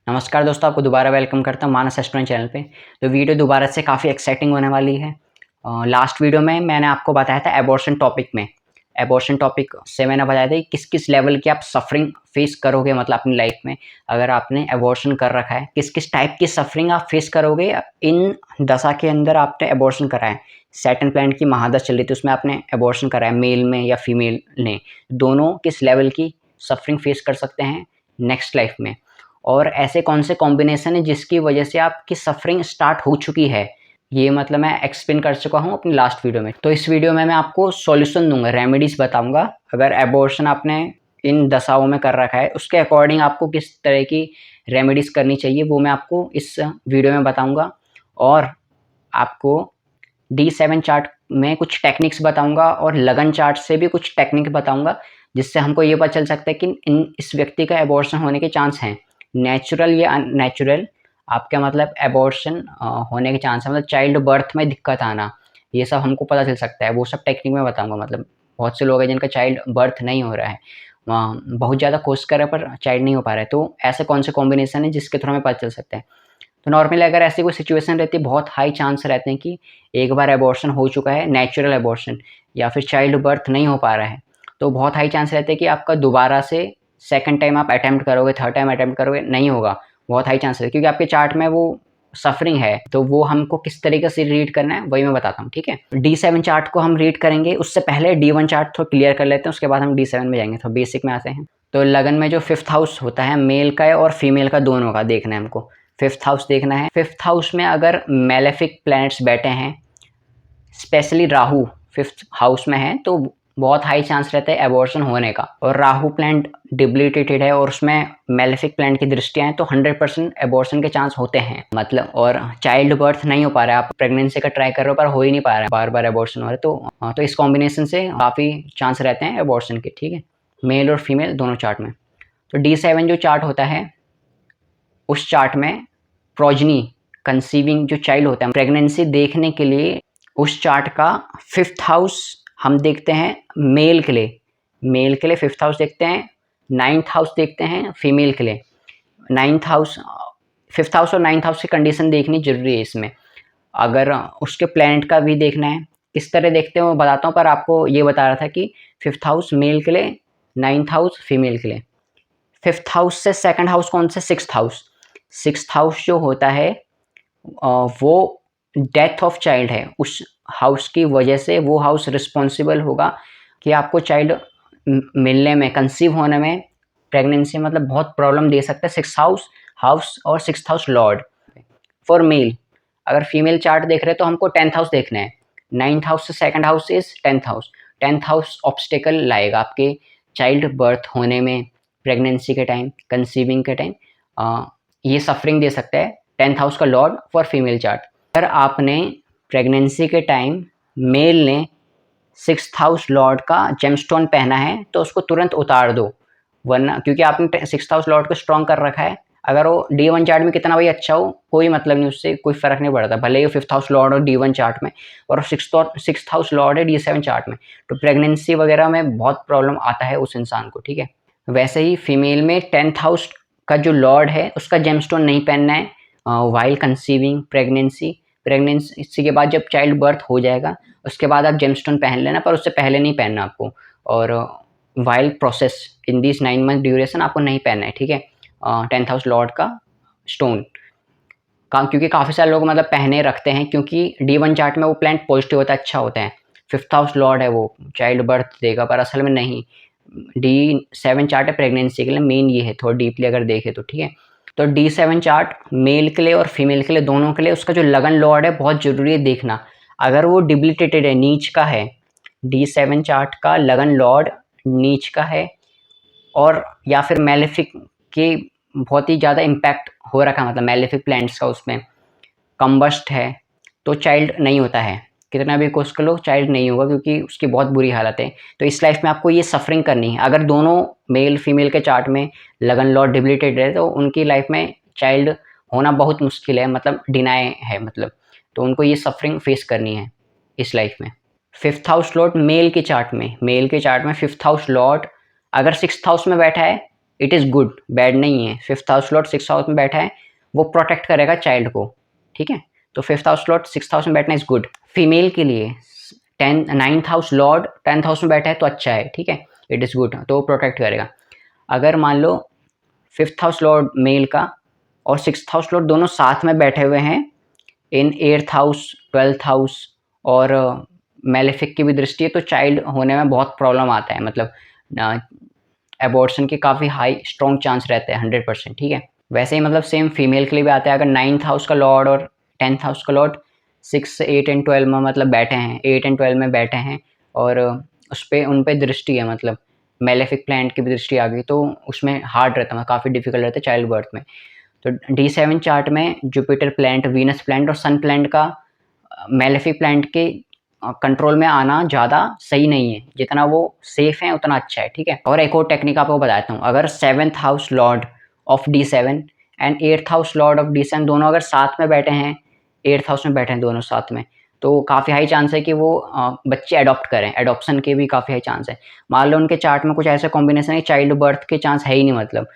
नमस्कार दोस्तों, आपको दोबारा वेलकम करता हूँ मानस एस्ट्रोनॉमी चैनल पे। तो वीडियो दोबारा से काफ़ी एक्साइटिंग होने वाली है। लास्ट वीडियो में मैंने आपको बताया था एबॉर्शन टॉपिक में। एबॉर्शन टॉपिक से मैंने बताया था कि किस किस लेवल की आप सफरिंग फेस करोगे, मतलब अपनी लाइफ में अगर आपने एबॉर्शन कर रखा है, किस किस टाइप की सफरिंग आप फेस करोगे इन दशा के अंदर आपने एबॉर्शन करा है। सैटर्न प्लैनेट की महादशा चल रही थी, उसमें आपने एबॉर्शन करा है, मेल में या फीमेल ने, दोनों किस लेवल की सफरिंग फेस कर सकते हैं नेक्स्ट लाइफ में, और ऐसे कौन से कॉम्बिनेशन है जिसकी वजह से आपकी सफरिंग स्टार्ट हो चुकी है, ये मतलब मैं एक्सप्लेन कर चुका हूँ अपनी लास्ट वीडियो में। तो इस वीडियो में मैं आपको सॉल्यूशन दूंगा, रेमेडीज बताऊंगा। अगर एबॉर्शन आपने इन दशाओं में कर रखा है, उसके अकॉर्डिंग आपको किस तरह की रेमेडीज करनी चाहिए वो मैं आपको इस वीडियो में बताऊंगा। और आपको D7 चार्ट में कुछ टेक्निक्स बताऊंगा और लगन चार्ट से भी कुछ टेक्निक बताऊंगा, जिससे हमको ये पता चल सकता है कि इस व्यक्ति का एबॉर्शन होने के चांस हैं, नेचुरल या अननेचुरल। आपका मतलब एबॉर्शन होने के चांस है, मतलब चाइल्ड बर्थ में दिक्कत आना, ये सब हमको पता चल सकता है। वो सब टेक्निक में बताऊंगा। मतलब बहुत से लोग हैं जिनका चाइल्ड बर्थ नहीं हो रहा है, बहुत ज़्यादा कोशिश कर रहे हैं पर चाइल्ड नहीं हो पा रहा है, तो ऐसे कौन से कॉम्बिनेशन है जिसके थ्रू हमें पता चल सकता है। तो नॉर्मली अगर ऐसी कोई सिचुएशन रहती है, बहुत हाई चांस रहते हैं कि एक बार एबॉर्शन हो चुका है, नेचुरल एबॉर्शन, या फिर चाइल्ड बर्थ नहीं हो पा रहा है, तो बहुत हाई चांस रहते हैं कि आपका दोबारा से सेकंड टाइम आप अटेम्प्ट करोगे, थर्ड टाइम अटेम्प्ट करोगे, नहीं होगा। बहुत हाई चांस है क्योंकि आपके चार्ट में वो सफरिंग है। तो वो हमको किस तरीके से रीड करना है वही मैं बताता हूँ, ठीक है। D7 चार्ट को हम रीड करेंगे, उससे पहले D1 चार्ट थोड़ा क्लियर कर लेते हैं, उसके बाद हम D7 में जाएंगे। तो बेसिक में आते हैं। तो लगन में जो 5th हाउस होता है, मेल का और फीमेल का दोनों का देखना है हमको। 5th हाउस देखना है। 5th हाउस में अगर मेलेफिक प्लैनेट्स बैठे हैं, स्पेशली राहु 5th हाउस में है, तो बहुत हाई चांस रहता है एबॉर्शन होने का। और राहु प्लैनेट डिबिलिटेटेड है और उसमें मेलेफिक प्लैनेट की दृष्टियां हैं, तो 100% एबॉर्शन के चांस होते हैं। मतलब और चाइल्ड बर्थ नहीं हो पा रहा है, आप प्रेगनेंसी का ट्राई कर रहे हो पर हो ही नहीं पा रहा है, बार बार एबॉर्शन हो रहा है, तो इस कॉम्बिनेशन से काफ़ी चांस रहते हैं एबॉर्शन के, ठीक है, मेल और फीमेल दोनों चार्ट में। तो D7 जो चार्ट होता है, उस चार्ट में प्रोजनी कंसीविंग जो चाइल्ड होता है, प्रेगनेंसी देखने के लिए उस चार्ट का 5th हाउस हम देखते हैं मेल के लिए। मेल के लिए 5th हाउस देखते हैं, 9th हाउस देखते हैं फीमेल के लिए। 9th हाउस, 5th हाउस और 9th हाउस की कंडीशन देखनी जरूरी है इसमें। अगर उसके प्लैनेट का भी देखना है, किस तरह देखते हैं वो बताता हूँ, पर आपको ये बता रहा था कि 5th हाउस मेल के लिए, 9th हाउस फीमेल के लिए। 5th हाउस से सेकंड हाउस कौन सा? 6th house. 6th हाउस जो होता है वो डेथ ऑफ चाइल्ड है। उस हाउस की वजह से वो हाउस रिस्पॉन्सिबल होगा कि आपको चाइल्ड मिलने में, कंसीव होने में, प्रेगनेंसी मतलब बहुत प्रॉब्लम दे सकता है। 6th हाउस और 6th house lord for mail. अगर फीमेल चार्ट देख रहे हैं तो हमको 10th हाउस देखना है। 9th हाउस से second house is 10th house. 10th house obstacle लाएगा आपके चाइल्ड बर्थ होने में, प्रेगनेंसी के टाइम, कंसीविंग के टाइम, ये सफरिंग दे सकता है 10th हाउस का लॉर्ड फॉर फीमेल चार्ट। अगर आपने प्रेगनेंसी के टाइम मेल ने 6th हाउस लॉर्ड का जेमस्टोन पहना है तो उसको तुरंत उतार दो, वरना क्योंकि आपने 6th हाउस लॉर्ड को स्ट्रॉन्ग कर रखा है। अगर वो D1 चार्ट में कितना भी अच्छा हो, कोई मतलब नहीं, उससे कोई फर्क नहीं पड़ता, भले ही 5th हाउस लॉर्ड हो D1 चार्ट में और 6th हाउस लॉर्ड है D7 चार्ट में, तो प्रेगनेंसी वगैरह में बहुत प्रॉब्लम आता है उस इंसान को, ठीक है। वैसे ही फीमेल में 10th हाउस का जो लॉर्ड है उसका जेमस्टोन नहीं पहनना है वाइल कंसीविंग, प्रेगनेंसी के बाद जब चाइल्ड बर्थ हो जाएगा उसके बाद आप जेमस्टोन पहन लेना, पर उससे पहले नहीं पहनना आपको। और while process in this 9 month duration आपको नहीं पहनना है, ठीक है, 10th हाउस लॉर्ड का स्टोन का, क्योंकि काफ़ी सारे लोग मतलब पहने रखते हैं, क्योंकि D1 चार्ट में वो प्लैनेट पॉजिटिव होता है, अच्छा होता है, 5th हाउस लॉर्ड है, वो चाइल्ड बर्थ देगा, पर असल में नहीं। D7 चार्ट है प्रेगनेंसी के लिए, मेन ये है, थोड़ा डीपली अगर देखे तो, ठीक है। तो D7 चार्ट मेल के लिए और फीमेल के लिए, दोनों के लिए उसका जो लगन लॉर्ड है बहुत ज़रूरी है देखना। अगर वो डिबिलिटेटेड है, नीच का है, D7 चार्ट का लगन लॉर्ड नीच का है, और या फिर मेलेफिक के बहुत ही ज़्यादा इम्पैक्ट हो रखा है, मतलब मेलेफिक प्लैनेट्स का उसमें कम्बस्ट है, तो चाइल्ड नहीं होता है, कितना भी कोशिश कर लो चाइल्ड नहीं होगा, क्योंकि उसकी बहुत बुरी हालत है। तो इस लाइफ में आपको ये सफरिंग करनी है। अगर दोनों मेल फीमेल के चार्ट में लगन लॉर्ड डिबिलिटेड है तो उनकी लाइफ में चाइल्ड होना बहुत मुश्किल है, मतलब डिनाई है, मतलब तो उनको ये सफरिंग फेस करनी है इस लाइफ में। 5th हाउस लॉर्ड मेल के चार्ट में, 5th हाउस लॉर्ड अगर 6th हाउस में बैठा है इट इज़ गुड, बैड नहीं है। 5th house Lord 6th house में बैठा है, वो प्रोटेक्ट करेगा चाइल्ड को, ठीक है। तो 5th house Lord 6th house में बैठना इज़ गुड। फीमेल के लिए 9th house Lord 10th house में बैठा है तो अच्छा है, ठीक है, इट इज़ गुड, तो वो प्रोटेक्ट करेगा। अगर मान लो 5th हाउस लॉर्ड मेल का और 6th हाउस लॉर्ड दोनों साथ में बैठे हुए हैं इन 8th हाउस, 12th हाउस और मेलेफिक की भी दृष्टि है, तो चाइल्ड होने में बहुत प्रॉब्लम आता है, मतलब एबॉर्शन के काफ़ी हाई स्ट्रॉन्ग चांस रहते हैं, 100%, ठीक है। वैसे ही मतलब सेम फीमेल के लिए भी आता है। अगर 9th हाउस का लॉर्ड और 10th हाउस का लॉर्ड 6, 8 एंड 12 में मतलब बैठे हैं, 8 एंड 12 में बैठे हैं और उन पे दृष्टि है, मतलब मेलेफिक प्लैनेट की भी दृष्टि आ गई, तो उसमें हार्ड रहता है, काफ़ी डिफिकल्ट रहता है चाइल्ड बर्थ में। तो D7 चार्ट में जुपिटर प्लैनेट, वीनस प्लैनेट और सन प्लैनेट का मेलेफिक प्लैनेट के कंट्रोल में आना ज़्यादा सही नहीं है, जितना वो सेफ है उतना अच्छा है, ठीक है। और एक और टेक्निक आपको बताता हूँ। अगर 7th house Lord of D7 and 8th house Lord of D7 दोनों अगर साथ में बैठे हैं, 8th हाउस में बैठे हैं दोनों साथ में, तो काफ़ी हाई चांस है कि वो बच्चे अडॉप्ट करें, एडॉप्शन के भी काफ़ी हाई चांस है। मान लो उनके चार्ट में कुछ ऐसे कॉम्बिनेशन है, चाइल्ड बर्थ के चांस है ही नहीं, मतलब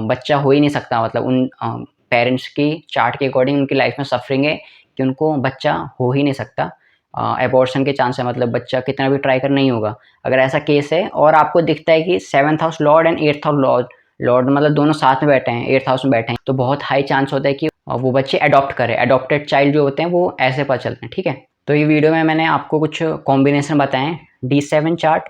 बच्चा हो ही नहीं सकता, मतलब उन पेरेंट्स की चार्ट के अकॉर्डिंग उनकी लाइफ में सफरिंग है कि उनको बच्चा हो ही नहीं सकता, एबॉर्शन के चांस है, मतलब बच्चा कितना भी ट्राई कर नहीं होगा। अगर ऐसा केस है और आपको दिखता है कि 7th house Lord and 8th house Lord मतलब दोनों साथ में बैठे हैं, 8th हाउस में बैठे हैं, तो बहुत हाई चांस होता है कि वो बच्चे अडॉप्ट करें। अडॉप्टेड चाइल्ड जो होते हैं वो ऐसे पता चलते हैं, ठीक है। तो ये वीडियो में मैंने आपको कुछ कॉम्बिनेशन बताएं D7 चार्ट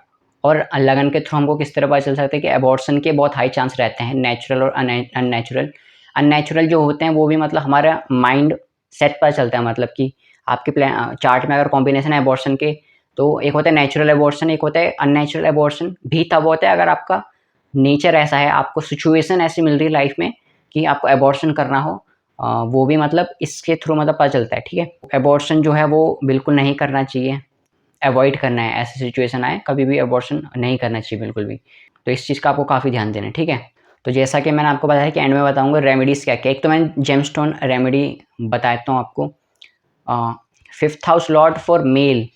और लगन के थ्रू हमको किस तरह पता चल सकता है कि एबॉर्शन के बहुत हाई चांस रहते हैं, नेचुरल और अननेचुरल। अननेचुरल जो होते हैं वो भी मतलब हमारा माइंड सेट पता चलता है, मतलब कि आपके चार्ट में अगर कॉम्बिनेशन है एबॉर्शन के, तो एक होता है नेचुरल एबॉर्शन, एक होता है अननेचुरल एबॉर्शन। भी तब होता है अगर आपका नेचर ऐसा है, आपको सिचुएशन ऐसी मिल रही है लाइफ में कि आपको एबॉर्शन करना हो, वो भी मतलब इसके थ्रू मतलब पता चलता है, ठीक है। एबॉर्शन जो है वो बिल्कुल नहीं करना चाहिए, अवॉइड करना है, ऐसी सिचुएशन आए कभी भी एबॉर्शन नहीं करना चाहिए बिल्कुल भी। तो इस चीज़ का आपको काफ़ी ध्यान देना है, ठीक है। तो जैसा कि मैंने आपको बताया कि एंड में बताऊंगा रेमेडीज़ क्या क्या। एक तो मैं जेमस्टोन रेमेडी बताता हूँ आपको। 5th house lord for male,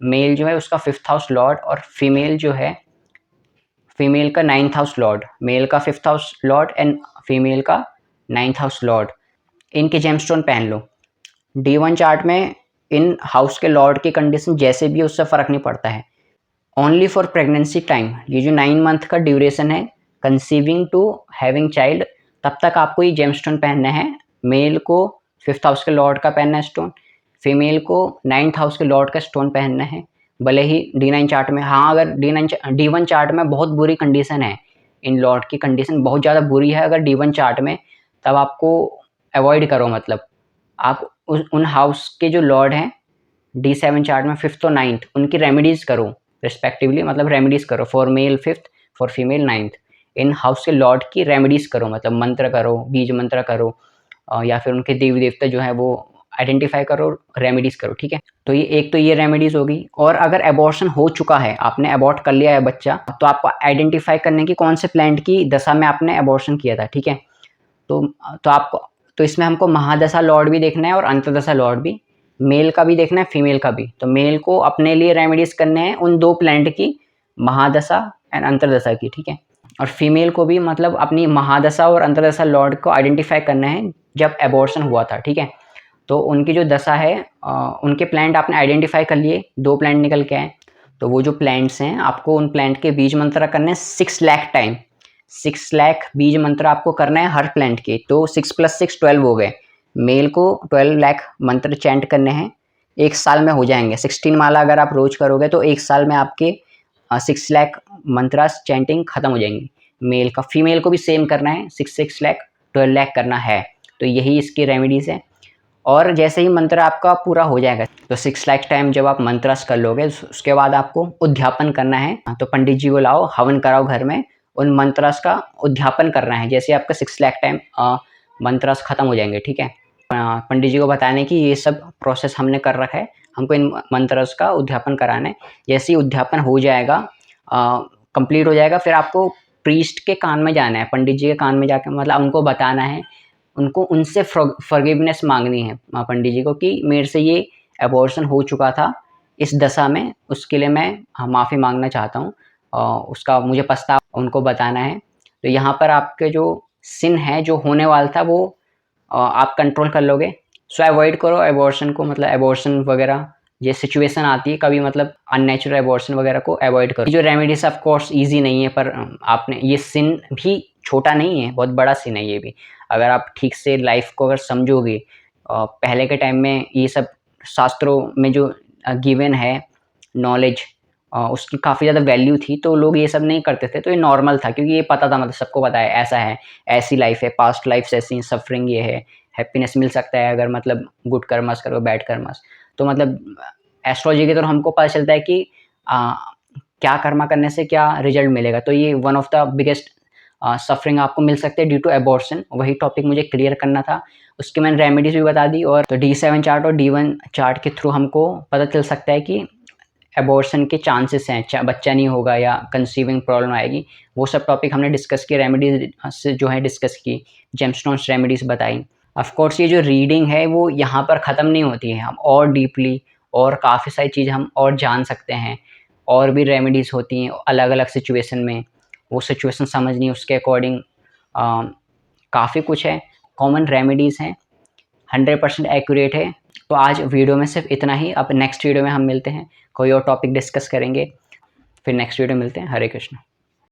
male जो है उसका 5th हाउस लॉर्ड और फीमेल जो है, फीमेल का 9th हाउस लॉर्ड, मेल का 5th house Lord and female का 9th हाउस लॉर्ड, इनके जेमस्टोन पहन लो। D1 चार्ट में इन हाउस के लॉर्ड की कंडीशन जैसे भी है उससे फ़र्क नहीं पड़ता है। ओनली फॉर प्रेगनेंसी टाइम, ये जो 9 मंथ का ड्यूरेशन है कंसीविंग टू हैविंग चाइल्ड, तब तक आपको ये जेमस्टोन पहनना है। मेल को 5th हाउस के लॉर्ड का पहनना है स्टोन, फीमेल को 9th हाउस के लॉर्ड का स्टोन पहनना है, भले ही D9 चार्ट में। हाँ, अगर D1 चार्ट में बहुत बुरी कंडीशन है, इन लॉर्ड की कंडीशन बहुत ज़्यादा बुरी है अगर D1 चार्ट में, तब आपको अवॉइड करो, मतलब आप उन हाउस के जो लॉर्ड हैं D7 चार्ट में 5th और 9th, उनकी रेमेडीज़ करो रिस्पेक्टिवली, मतलब रेमेडीज़ करो for male 5th, for female 9th। In house के लॉर्ड की रेमेडीज़ करो, मतलब मंत्र करो, बीज मंत्र करो, या फिर उनके देवी देवता जो है वो आइडेंटिफाई करो, रेमेडीज़ करो, ठीक है। तो ये एक तो ये रेमेडीज़ होगी। और अगर एबॉर्शन हो चुका है, आपने अबॉर्ट कर लिया है बच्चा, तो आपको आइडेंटिफाई करने की कौन से प्लैनेट की दशा में आपने एबॉर्शन किया था, ठीक है। तो आपको, तो इसमें हमको महादशा लॉर्ड भी देखना है और अंतर्दशा लॉर्ड भी, मेल का भी देखना है, फीमेल का भी। तो मेल को अपने लिए रेमेडीज करने हैं उन 2 प्लैनेट की, महादशा एंड अंतर्दशा की, ठीक है। और फीमेल को भी मतलब अपनी महादशा और अंतर्दशा लॉर्ड को आइडेंटिफाई करना है जब एबॉर्शन हुआ था, ठीक है। तो उनकी जो दशा है, उनके प्लैनेट आपने आइडेंटिफाई कर लिए, 2 प्लैनेट निकल के आए। तो वो जो प्लैनेट्स हैं आपको उन प्लैनेट के बीज मंत्र करने हैं 6 लाख टाइम, 6 लाख बीज मंत्र आपको करना है हर प्लैनेट के। तो 6 + 6 12 हो गए। मेल को 12 लाख मंत्र चैंट करने हैं, 1 साल में हो जाएंगे। 16 माला अगर आप रोज करोगे तो 1 साल में आपके 6 लाख मंत्रास चैंटिंग खत्म हो जाएंगी। मेल का, फीमेल को भी सेम करना है, 6 लाख 12 लाख करना है। तो यही इसकी रेमेडीज है। और जैसे ही मंत्र आपका पूरा हो जाएगा, तो 6 लाख टाइम जब आप मंत्रस कर लोगे, उसके बाद आपको उद्यापन करना है। तो पंडित जी को लाओ, हवन कराओ घर में, उन मंत्रस का उद्यापन करना है। जैसे आपका 6 लाख टाइम मंत्रस खत्म हो जाएंगे, ठीक है। पंडित जी को बताने की ये सब प्रोसेस हमने कर रखा है, हमको इन मंत्रस का उद्यापन कराना है। जैसे ही उद्यापन हो जाएगा, कंप्लीट हो जाएगा, फिर आपको प्रीस्ट के कान में जाना है, पंडित जी के कान में जाकर मतलब उनको बताना है, उनको उनसे फॉरगिवनेस मांगनी है पंडित जी को कि मेरे से ये एबॉर्शन हो चुका था इस दशा में, उसके लिए मैं माफ़ी मांगना चाहता हूँ, उसका मुझे पछतावा उनको बताना है। तो यहाँ पर आपके जो सिन है जो होने वाला था वो आप कंट्रोल कर लोगे। सो अवॉइड करो एबॉर्शन को, मतलब एबॉर्शन वगैरह ये सिचुएशन आती है कभी, मतलब अननेचुरल एबॉर्शन वगैरह को अवॉइड करो। ये जो रेमेडीज ऑफ कोर्स ईजी नहीं है, पर आपने ये सिन भी छोटा नहीं है, बहुत बड़ा सिन है ये भी। अगर आप ठीक से लाइफ को अगर समझोगे, पहले के टाइम में ये सब शास्त्रों में जो गिवन है नॉलेज, उसकी काफ़ी ज़्यादा वैल्यू थी, तो लोग ये सब नहीं करते थे। तो ये नॉर्मल था क्योंकि ये पता था, मतलब सबको पता है ऐसा है, ऐसी लाइफ है, पास्ट लाइफ ऐसी, सफरिंग ये है, हैप्पीनेस मिल सकता है अगर मतलब गुड कर्मस करो, बैड कर्मस। तो मतलब एस्ट्रोलॉजी के तो हमको पता चलता है कि क्या कर्मा करने से क्या रिजल्ट मिलेगा। तो ये one of the biggest suffering आपको मिल सकते हैं ड्यू टू एबॉर्शन। वही टॉपिक मुझे क्लियर करना था, उसकी मैंने रेमेडीज भी बता दी। और तो D7 चार्ट और D1 चार्ट के थ्रू हमको पता चल सकता है कि एबॉर्शन के चांसेस हैं, बच्चा नहीं होगा या कंसीविंग प्रॉब्लम आएगी। वो सब टॉपिक हमने डिस्कस किए, रेमेडीज से जो है डिस्कस की, जेमस्टोन्स रेमेडीज बताई। ऑफ कोर्स ये जो रीडिंग है वो यहाँ पर ख़त्म नहीं होती है, हम और डीपली और काफ़ी सारी चीज़ें हम और जान सकते हैं। और भी रेमेडीज़ होती हैं अलग अलग सिचुएशन में, वो सिचुएशन समझनी, उसके अकॉर्डिंग काफ़ी कुछ है। कॉमन रेमेडीज़ हैं, 100% एक्यूरेट है। तो आज वीडियो में सिर्फ इतना ही। अब नेक्स्ट वीडियो में हम मिलते हैं, कोई और टॉपिक डिस्कस करेंगे, फिर नेक्स्ट वीडियो मिलते हैं। हरे कृष्ण।